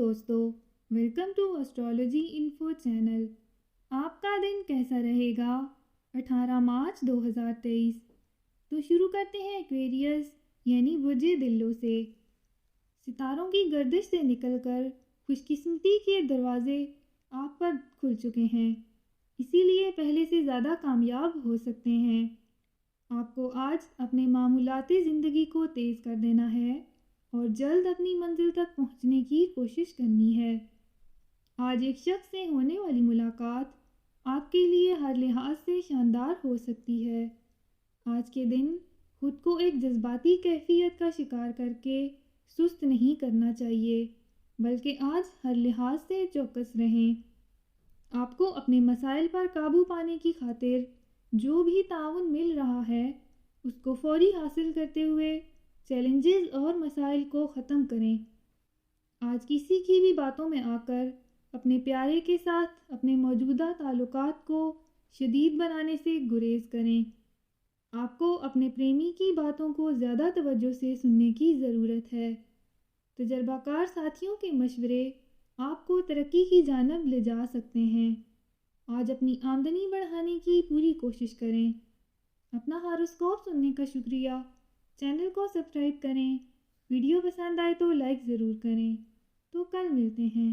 दोस्तों, welcome to astrology info channel. आपका दिन कैसा रहेगा 18 मार्च 2023। तो शुरू करते हैं एक्वेरियस यानी बुझे दिलों से। सितारों की गर्दिश से निकलकर खुशकिस्मती के दरवाजे आप पर खुल चुके हैं, इसीलिए पहले से ज़्यादा कामयाब हो सकते हैं। आपको आज अपने मामूलाती ज़िंदगी को तेज़ कर देना है और जल्द अपनी मंजिल तक पहुंचने की कोशिश करनी है। आज एक शख्स से होने वाली मुलाकात आपके लिए हर लिहाज से शानदार हो सकती है। आज के दिन खुद को एक जज्बाती कैफियत का शिकार करके सुस्त नहीं करना चाहिए, बल्कि आज हर लिहाज से चौकस रहें। आपको अपने मसाइल पर काबू पाने की खातिर जो भी ताउन मिल रहा है उसको फौरी हासिल करते हुए चैलेंजेस और मसाइल को ख़त्म करें। आज किसी की भी बातों में आकर अपने प्यारे के साथ अपने मौजूदा ताल्लुकात को शदीद बनाने से गुरेज करें। आपको अपने प्रेमी की बातों को ज़्यादा तवज्जो से सुनने की ज़रूरत है। तजर्बाकार साथियों के मशवरे आपको तरक्की की जानब ले जा सकते हैं। आज अपनी आमदनी बढ़ाने की पूरी कोशिश करें। अपना हॉरोस्कोप सुनने का शुक्रिया। चैनल को सब्सक्राइब करें। वीडियो पसंद आए तो लाइक ज़रूर करें। तो कल मिलते हैं।